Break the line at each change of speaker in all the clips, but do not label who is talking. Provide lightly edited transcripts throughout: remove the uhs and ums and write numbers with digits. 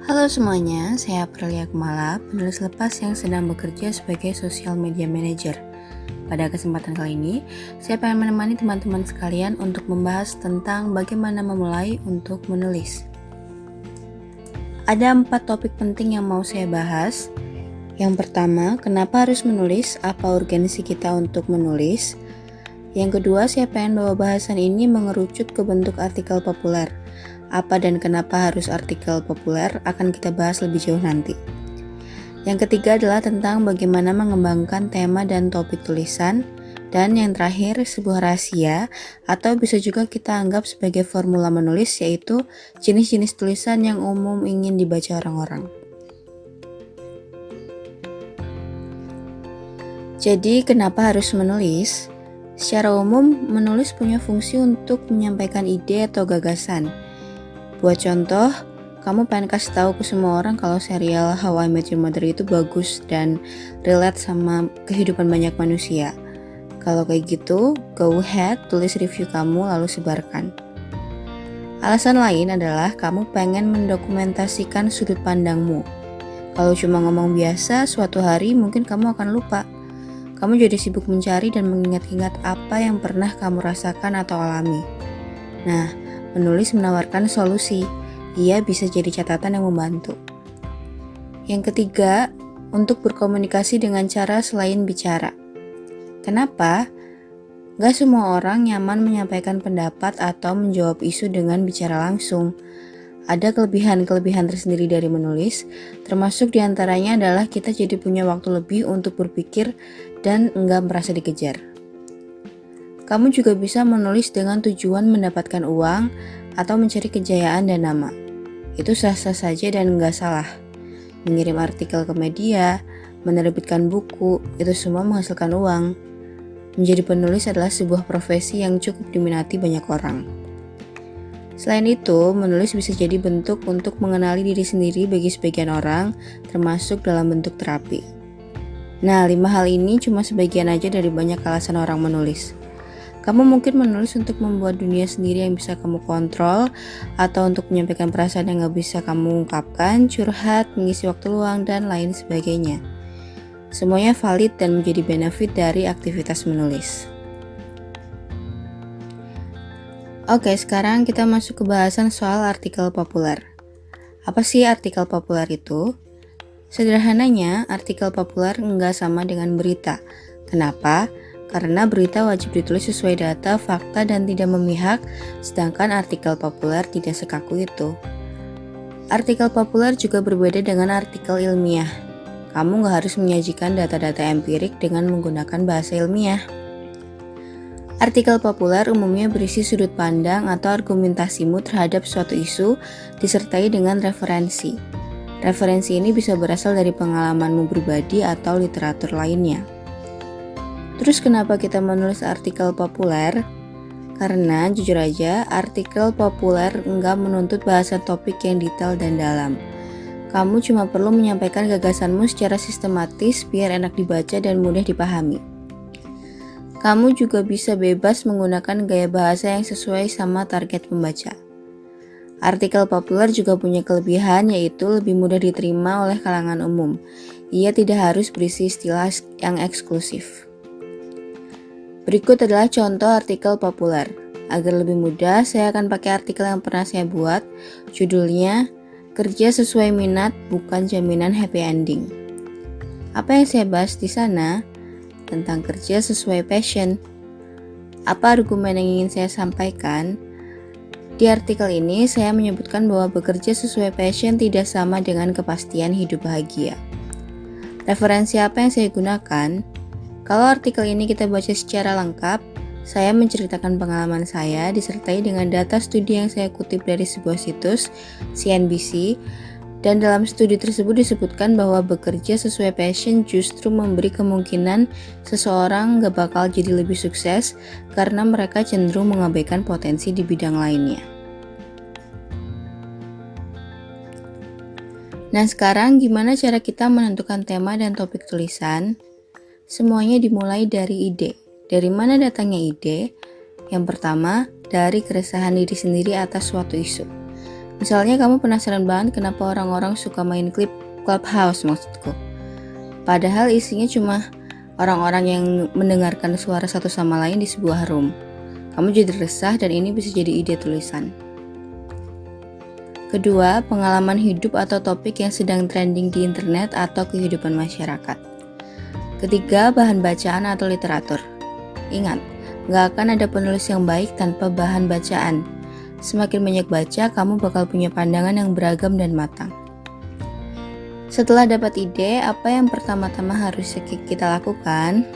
Halo semuanya, saya Aprilia Kumala, penulis lepas yang sedang bekerja sebagai Social Media Manager. Pada kesempatan kali ini, saya pengen menemani teman-teman sekalian untuk membahas tentang bagaimana memulai untuk menulis. Ada 4 topik penting yang mau saya bahas. Yang pertama, kenapa harus menulis? Apa urgensi kita untuk menulis? Yang kedua, saya pengen bawa bahasan ini mengerucut ke bentuk artikel populer. Apa dan kenapa harus artikel populer akan kita bahas lebih jauh nanti. Yang ketiga adalah tentang bagaimana mengembangkan tema dan topik tulisan. Dan yang terakhir, sebuah rahasia atau bisa juga kita anggap sebagai formula menulis, yaitu jenis-jenis tulisan yang umum ingin dibaca orang-orang. Jadi, kenapa harus menulis? Secara umum, menulis punya fungsi untuk menyampaikan ide atau gagasan. Buat contoh, kamu pengen kasih tahu ke semua orang kalau serial How I Met Your Mother itu bagus dan relate sama kehidupan banyak manusia. Kalau kayak gitu, go ahead, tulis review kamu lalu sebarkan. Alasan lain adalah kamu pengen mendokumentasikan sudut pandangmu. Kalau cuma ngomong biasa, suatu hari mungkin kamu akan lupa. Kamu jadi sibuk mencari dan mengingat-ingat apa yang pernah kamu rasakan atau alami. Nah, menulis menawarkan solusi. Ia bisa jadi catatan yang membantu. Yang ketiga, untuk berkomunikasi dengan cara selain bicara. Kenapa? Gak semua orang nyaman menyampaikan pendapat atau menjawab isu dengan bicara langsung. Ada kelebihan-kelebihan tersendiri dari menulis, termasuk diantaranya adalah kita jadi punya waktu lebih untuk berpikir dan enggak merasa dikejar. Kamu juga bisa menulis dengan tujuan mendapatkan uang atau mencari kejayaan dan nama. Itu sah-sah saja dan nggak salah. Mengirim artikel ke media, menerbitkan buku, itu semua menghasilkan uang. Menjadi penulis adalah sebuah profesi yang cukup diminati banyak orang. Selain itu, menulis bisa jadi bentuk untuk mengenali diri sendiri bagi sebagian orang, termasuk dalam bentuk terapi. Nah, 5 hal ini cuma sebagian aja dari banyak alasan orang menulis. Kamu mungkin menulis untuk membuat dunia sendiri yang bisa kamu kontrol, atau untuk menyampaikan perasaan yang gak bisa kamu ungkapkan, curhat, mengisi waktu luang, dan lain sebagainya. Semuanya valid dan menjadi benefit dari aktivitas menulis. Oke, sekarang kita masuk ke bahasan soal artikel populer. Apa sih artikel populer itu? Sederhananya, artikel populer nggak sama dengan berita. Kenapa? Karena berita wajib ditulis sesuai data, fakta, dan tidak memihak, sedangkan artikel populer tidak sekaku itu. Artikel populer juga berbeda dengan artikel ilmiah. Kamu nggak harus menyajikan data-data empirik dengan menggunakan bahasa ilmiah. Artikel populer umumnya berisi sudut pandang atau argumentasimu terhadap suatu isu, disertai dengan referensi. Referensi ini bisa berasal dari pengalamanmu pribadi atau literatur lainnya. Terus kenapa kita menulis artikel populer? Karena jujur aja, artikel populer enggak menuntut bahasan topik yang detail dan dalam. Kamu cuma perlu menyampaikan gagasanmu secara sistematis biar enak dibaca dan mudah dipahami. Kamu juga bisa bebas menggunakan gaya bahasa yang sesuai sama target pembaca. Artikel populer juga punya kelebihan, yaitu lebih mudah diterima oleh kalangan umum. Ia tidak harus berisi istilah yang eksklusif. Berikut adalah contoh artikel populer. Agar lebih mudah, saya akan pakai artikel yang pernah saya buat. Judulnya, Kerja Sesuai Minat Bukan Jaminan Happy Ending. Apa yang saya bahas di sana? Tentang kerja sesuai passion. Apa argumen yang ingin saya sampaikan? Di artikel ini, saya menyebutkan bahwa bekerja sesuai passion tidak sama dengan kepastian hidup bahagia. Referensi apa yang saya gunakan? Kalau artikel ini kita baca secara lengkap, saya menceritakan pengalaman saya disertai dengan data studi yang saya kutip dari sebuah situs, CNBC, dan dalam studi tersebut disebutkan bahwa bekerja sesuai passion justru memberi kemungkinan seseorang gak bakal jadi lebih sukses karena mereka cenderung mengabaikan potensi di bidang lainnya. Nah, sekarang gimana cara kita menentukan tema dan topik tulisan? Semuanya dimulai dari ide. Dari mana datangnya ide? Yang pertama, dari keresahan diri sendiri atas suatu isu. Misalnya kamu penasaran banget kenapa orang-orang suka main klip Clubhouse maksudku. Padahal isinya cuma orang-orang yang mendengarkan suara satu sama lain di sebuah room. Kamu jadi resah dan ini bisa jadi ide tulisan. Kedua, pengalaman hidup atau topik yang sedang trending di internet atau kehidupan masyarakat. Ketiga, bahan bacaan atau literatur. Ingat, gak akan ada penulis yang baik tanpa bahan bacaan. Semakin banyak baca, kamu bakal punya pandangan yang beragam dan matang. Setelah dapat ide, apa yang pertama-tama harus kita lakukan?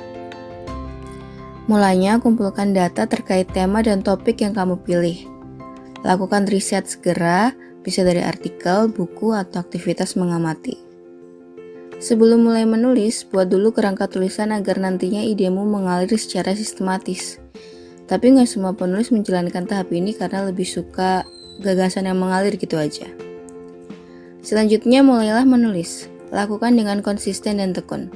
Mulanya, kumpulkan data terkait tema dan topik yang kamu pilih. Lakukan riset segera, bisa dari artikel, buku, atau aktivitas mengamati. Sebelum mulai menulis, buat dulu kerangka tulisan agar nantinya idemu mengalir secara sistematis. Tapi nggak semua penulis menjalankan tahap ini karena lebih suka gagasan yang mengalir gitu aja. Selanjutnya mulailah menulis. Lakukan dengan konsisten dan tekun.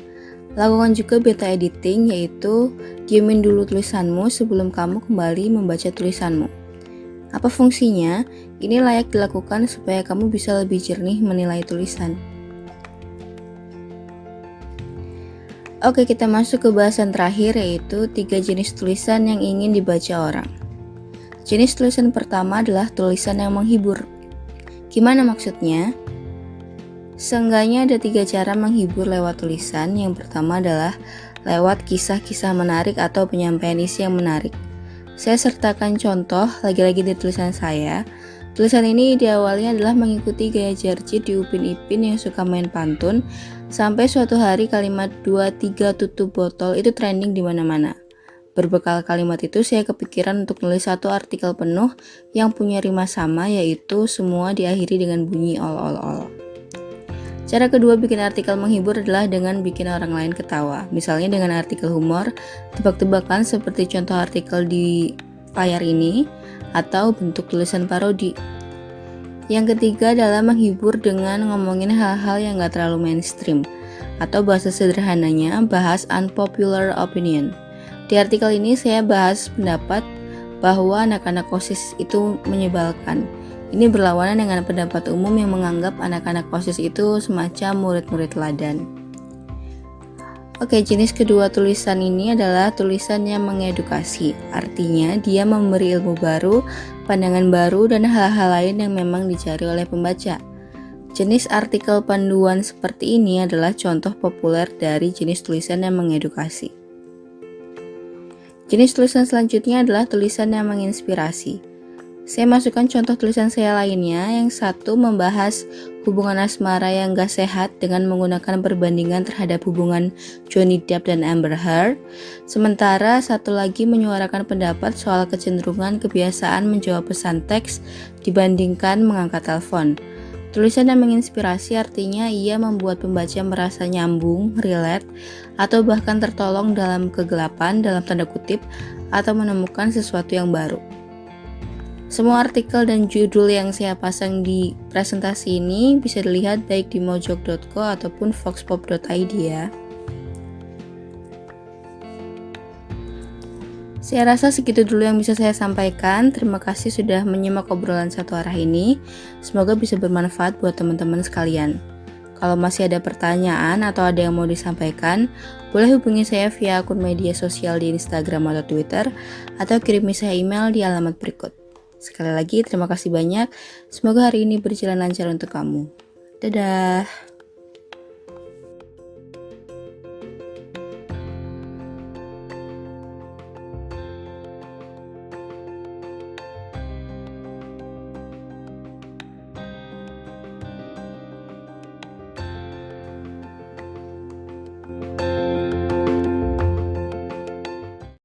Lakukan juga beta editing, yaitu diemin dulu tulisanmu sebelum kamu kembali membaca tulisanmu. Apa fungsinya? Ini layak dilakukan supaya kamu bisa lebih jernih menilai tulisan. Oke, kita masuk ke bahasan terakhir, yaitu 3 jenis tulisan yang ingin dibaca orang. Jenis tulisan pertama adalah tulisan yang menghibur. Gimana maksudnya? Seenggaknya ada 3 cara menghibur lewat tulisan. Yang pertama adalah lewat kisah-kisah menarik atau penyampaian isi yang menarik. Saya sertakan contoh lagi-lagi di tulisan saya. Tulisan ini diawali adalah mengikuti gaya Jarjit di Upin Ipin yang suka main pantun. Sampai suatu hari kalimat 2-3 tutup botol itu trending di mana-mana. Berbekal kalimat itu saya kepikiran untuk nulis satu artikel penuh yang punya rima sama, yaitu semua diakhiri dengan bunyi ol ol ol. Cara kedua bikin artikel menghibur adalah dengan bikin orang lain ketawa. Misalnya dengan artikel humor, tebak-tebakan seperti contoh artikel di layar ini, atau bentuk tulisan parodi. Yang ketiga adalah menghibur dengan ngomongin hal-hal yang gak terlalu mainstream, atau bahasa sederhananya bahas unpopular opinion. Di artikel ini saya bahas pendapat bahwa anak-anak OSIS itu menyebalkan. Ini berlawanan dengan pendapat umum yang menganggap anak-anak OSIS itu semacam murid-murid teladan. Oke, jenis kedua tulisan ini adalah tulisan yang mengedukasi. Artinya, dia memberi ilmu baru, pandangan baru, dan hal-hal lain yang memang dicari oleh pembaca. Jenis artikel panduan seperti ini adalah contoh populer dari jenis tulisan yang mengedukasi. Jenis tulisan selanjutnya adalah tulisan yang menginspirasi. Saya masukkan contoh tulisan saya lainnya. Yang satu membahas hubungan asmara yang gak sehat dengan menggunakan perbandingan terhadap hubungan Johnny Depp dan Amber Heard. Sementara satu lagi menyuarakan pendapat soal kecenderungan kebiasaan menjawab pesan teks dibandingkan mengangkat telepon. Tulisan yang menginspirasi artinya ia membuat pembaca merasa nyambung, relate, atau bahkan tertolong dalam kegelapan, dalam tanda kutip, atau menemukan sesuatu yang baru. Semua artikel dan judul yang saya pasang di presentasi ini bisa dilihat baik di mojok.co ataupun foxpop.id ya. Saya rasa segitu dulu yang bisa saya sampaikan. Terima kasih sudah menyimak obrolan satu arah ini. Semoga bisa bermanfaat buat teman-teman sekalian. Kalau masih ada pertanyaan atau ada yang mau disampaikan, boleh hubungi saya via akun media sosial di Instagram atau Twitter, atau kirimi saya email di alamat berikut. Sekali lagi, terima kasih banyak. Semoga hari ini berjalan lancar untuk kamu. Dadah!